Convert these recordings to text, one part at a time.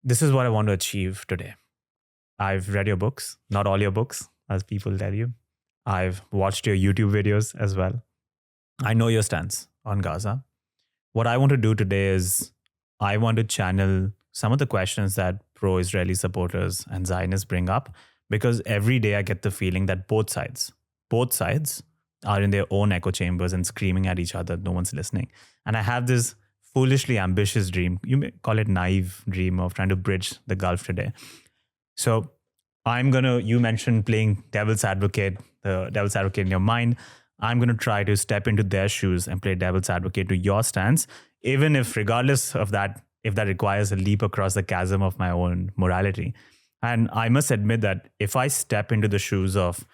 this is what I want to achieve today. I've read your books, not all your books, as people tell you. I've watched your YouTube videos as well. I know your stance on Gaza. What I want to do today is I want to channel some of the questions that pro-Israeli supporters and Zionists bring up, because every day I get the feeling that both sides are in their own echo chambers and screaming at each other. No one's listening. And I have this foolishly ambitious dream, you may call it naive dream, of trying to bridge the gulf today. So you mentioned playing devil's advocate, the devil's advocate in your mind. I'm going to try to step into their shoes and play devil's advocate to your stance, even if, regardless of that, if that requires a leap across the chasm of my own morality. And I must admit that if I step into the shoes of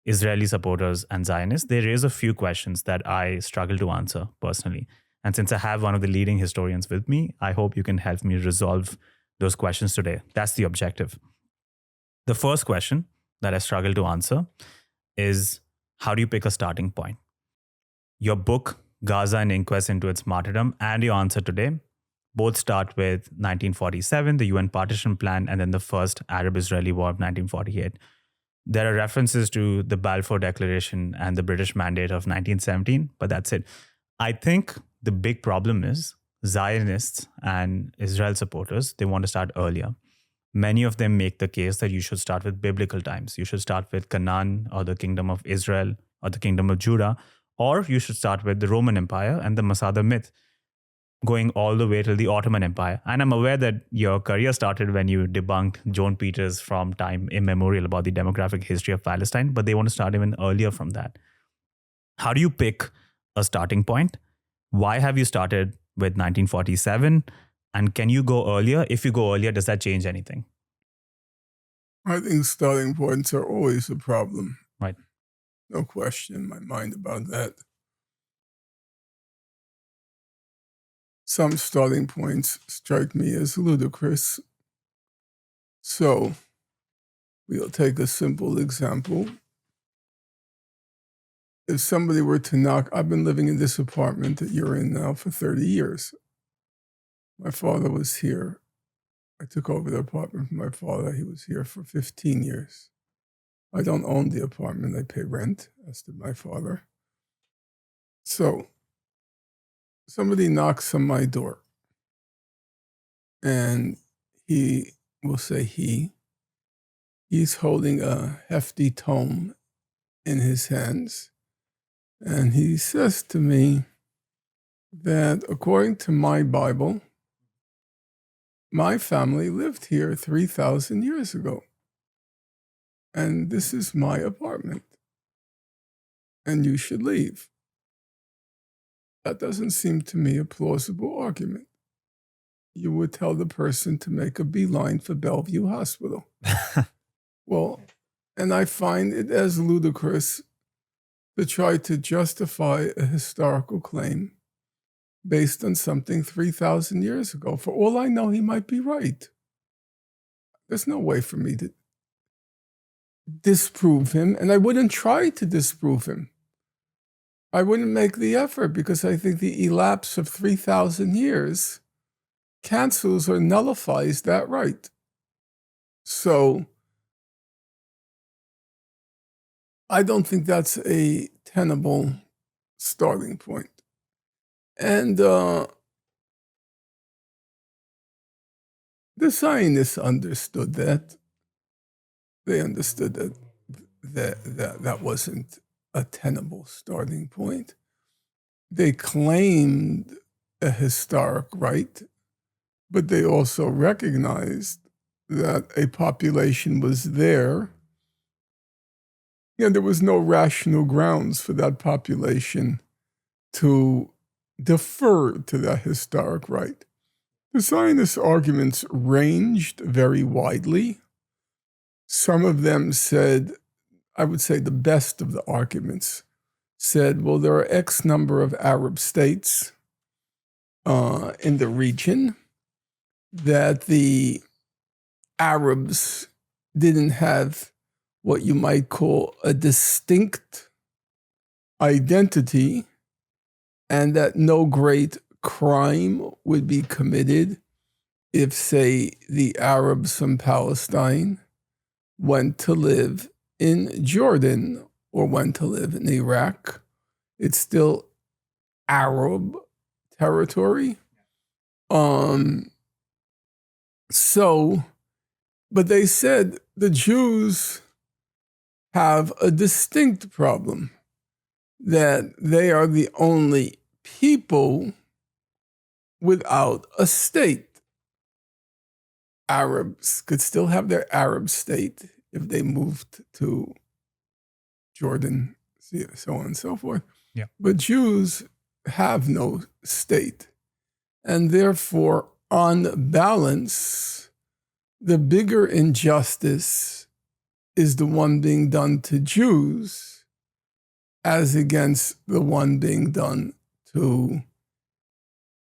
Israeli supporters and Zionists, they raise a few questions that I struggle to answer personally. And since I have one of the leading historians with me, I hope you can help me resolve those questions today. That's the objective. The first question that I struggle to answer is, how do you pick a starting point? Your book, Gaza and Inquest Into Its Martyrdom, and your answer today both start with 1947, the UN partition plan, and then the first Arab-Israeli war of 1948. There are references to the Balfour Declaration and the British Mandate of 1917, but that's it. I think the big problem is Zionists and Israel supporters, they want to start earlier. Many of them make the case that you should start with biblical times. You should start with Canaan or the kingdom of Israel or the kingdom of Judah, or you should start with the Roman Empire and the Masada myth, going all the way till the Ottoman Empire. And I'm aware that your career started when you debunked Joan Peters from time immemorial about the demographic history of Palestine, but they want to start even earlier from that. How do you pick a starting point? Why have you started with 1947? And can you go earlier? If you go earlier, does that change anything? I think starting points are always a problem. Right. No question in my mind about that. Some starting points strike me as ludicrous. So we'll take a simple example. If somebody were to knock, I've been living in this apartment that you're in now for 30 years. My father was here. I took over the apartment from my father. He was here for 15 years. I don't own the apartment. I pay rent, as did my father. So somebody knocks on my door, and he will say he's holding a hefty tome in his hands, and he says to me that according to my Bible, my family lived here 3,000 years ago, and this is my apartment, and you should leave. That doesn't seem to me a plausible argument. You would tell the person to make a beeline for Bellevue Hospital. Well, and I find it as ludicrous to try to justify a historical claim based on something 3,000 years ago. For all I know, he might be right. There's no way for me to disprove him, and I wouldn't try to disprove him. I wouldn't make the effort, because I think the elapse of 3,000 years cancels or nullifies that right. So I don't think that's a tenable starting point. And the Zionists understood that. They understood that wasn't a tenable starting point. They claimed a historic right, but they also recognized that a population was there. There was no rational grounds for that population to defer to that historic right. The Zionist arguments ranged very widely. Some of them said, I would say the best of the arguments said, well, there are X number of Arab states in the region, that the Arabs didn't have what you might call a distinct identity, and that no great crime would be committed if, say, the Arabs from Palestine went to live in Jordan or went to live in Iraq, it's still Arab territory. But they said the Jews have a distinct problem, that they are the only people without a state. Arabs could still have their Arab state if they moved to Jordan, so on and so forth. Yeah. But Jews have no state. And therefore, on balance, the bigger injustice is the one being done to Jews as against the one being done to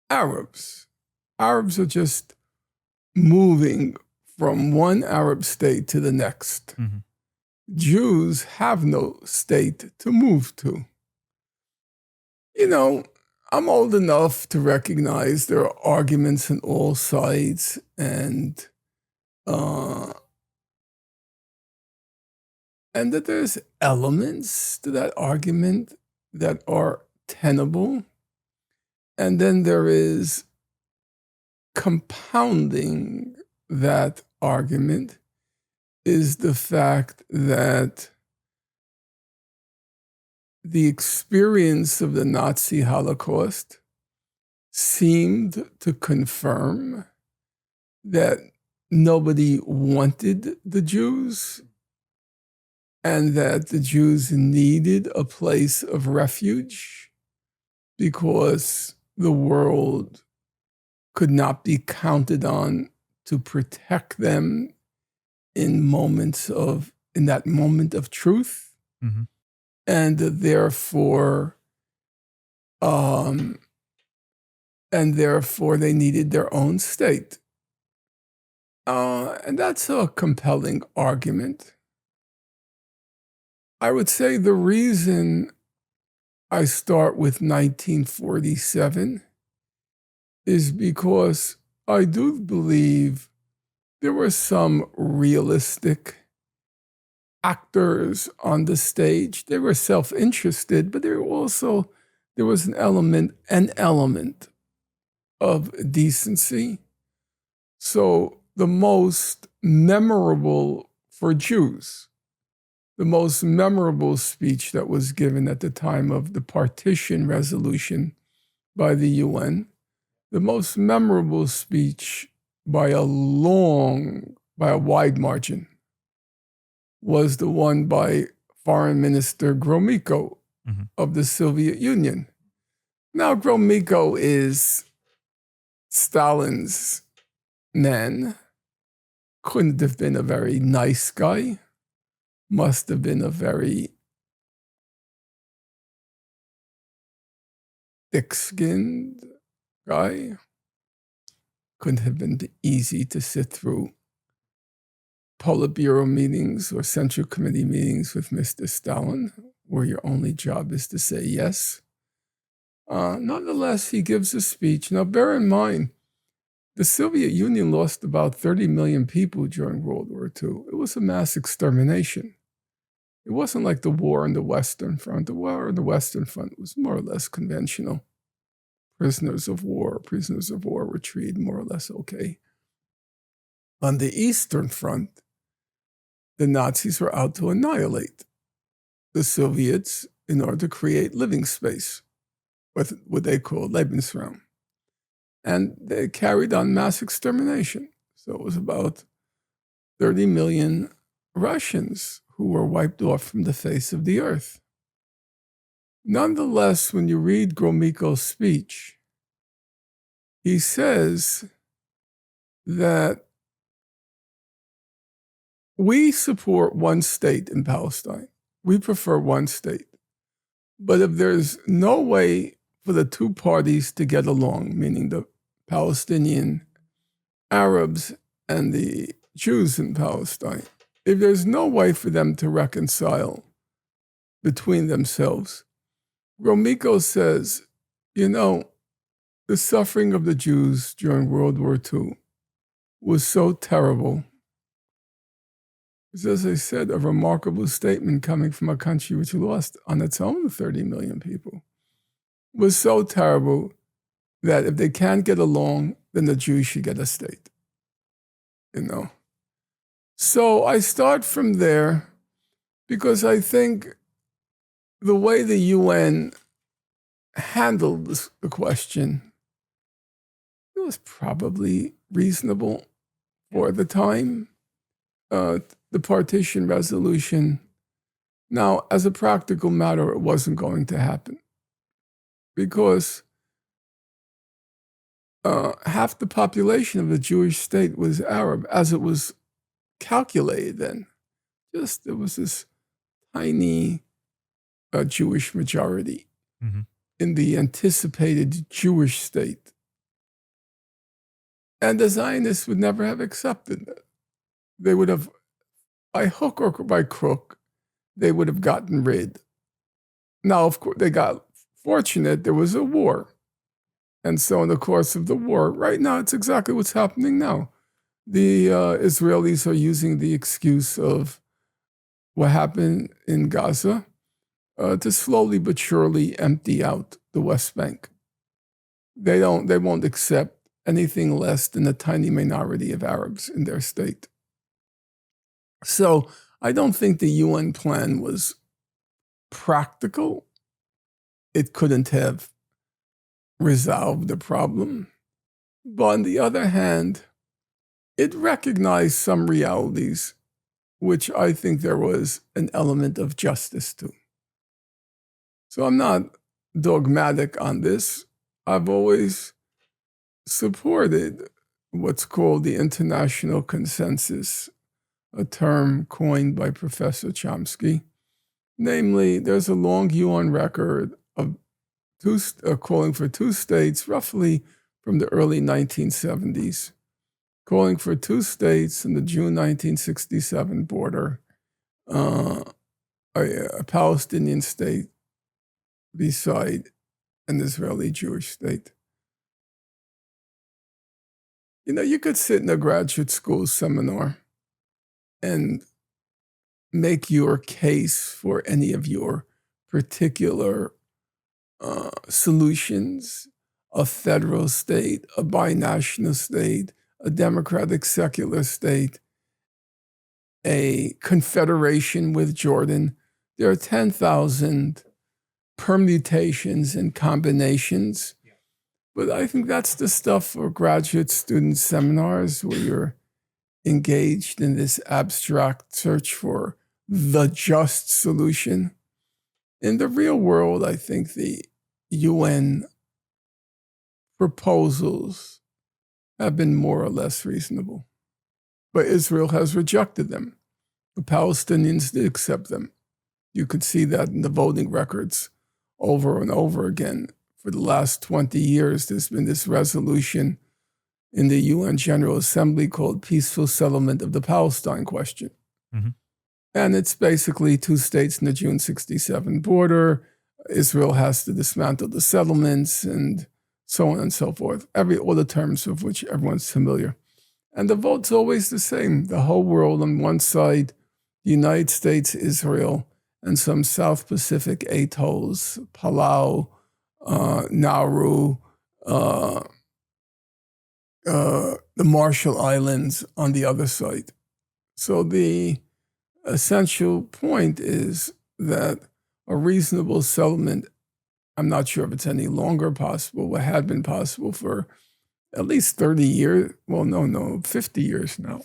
Arabs. Arabs are just moving from one Arab state to the next. Mm-hmm. Jews have no state to move to. You know, I'm old enough to recognize there are arguments on all sides, and that there's elements to that argument that are tenable. And then there is compounding that argument is the fact that the experience of the Nazi Holocaust seemed to confirm that nobody wanted the Jews and that the Jews needed a place of refuge because the world could not be counted on to protect them in that moment of truth. Mm-hmm. And therefore they needed their own state. And that's a compelling argument. I would say the reason I start with 1947 is because I do believe there were some realistic actors on the stage. They were self-interested, but there was an element of decency. So the most memorable for Jews, the most memorable speech that was given at the time of the partition resolution by the UN, the most memorable speech by a wide margin, was the one by Foreign Minister Gromyko of the Soviet Union. Now, Gromyko is Stalin's man, couldn't have been a very nice guy, must have been a very thick-skinned guy, couldn't have been easy to sit through Politburo meetings or Central Committee meetings with Mr. Stalin, where your only job is to say yes. Nonetheless, he gives a speech. Now, bear in mind, the Soviet Union lost about 30 million people during World War II. It was a mass extermination. It wasn't like the war on the Western Front. The war on the Western Front was more or less conventional. Prisoners of war were treated more or less okay. On the Eastern Front, the Nazis were out to annihilate the Soviets in order to create living space, with what they called Lebensraum. And they carried on mass extermination. So it was about 30 million Russians who were wiped off from the face of the earth. Nonetheless, when you read Gromyko's speech, he says that we support one state in Palestine. We prefer one state. But if there's no way for the two parties to get along, meaning the Palestinian Arabs and the Jews in Palestine, if there's no way for them to reconcile between themselves, Gromyko says, the suffering of the Jews during World War II was so terrible. It's, as I said, a remarkable statement coming from a country which lost on its own 30 million people. It was so terrible that if they can't get along, then the Jews should get a state. So I start from there because I think the way the UN handled the question, it was probably reasonable for the time. The partition resolution. Now, as a practical matter, it wasn't going to happen because half the population of the Jewish state was Arab, as it was calculated then. There was this tiny Jewish majority in the anticipated Jewish state. And the Zionists would never have accepted that. They would have, by hook or by crook, they would have gotten rid. Now, of course, they got fortunate. There was a war. And so in the course of the war, right now, it's exactly what's happening now. The Israelis are using the excuse of what happened in Gaza to slowly but surely empty out the West Bank. They won't accept anything less than a tiny minority of Arabs in their state. So I don't think the UN plan was practical. It couldn't have resolved the problem. But on the other hand, it recognized some realities, which I think there was an element of justice to. So I'm not dogmatic on this. I've always supported what's called the international consensus, a term coined by Professor Chomsky. Namely, there's a long UN record of calling for two states, roughly from the early 1970s, calling for two states in the June 1967 border, a Palestinian state beside an Israeli Jewish state. You could sit in a graduate school seminar and make your case for any of your particular solutions: a federal state, a binational state, a democratic secular state, a confederation with Jordan. There are 10,000 permutations and combinations. Yeah. But I think that's the stuff for graduate student seminars where you're engaged in this abstract search for the just solution. In the real world, I think the UN proposals have been more or less reasonable. But Israel has rejected them. The Palestinians did accept them. You could see that in the voting records over and over again. For the last 20 years, there's been this resolution in the UN General Assembly called Peaceful Settlement of the Palestine Question. Mm-hmm. And it's basically two states in the June 67 border. Israel has to dismantle the settlements and so on and so forth. All the terms of which everyone's familiar. And the vote's always the same. The whole world on one side, the United States, Israel, and some South Pacific atolls, Palau, Nauru, the Marshall Islands on the other side. So the essential point is that a reasonable settlement, I'm not sure if it's any longer possible, but had been possible for at least 30 years. Well, no, 50 years now.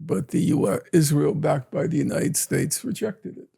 But the Israel, backed by the United States, rejected it.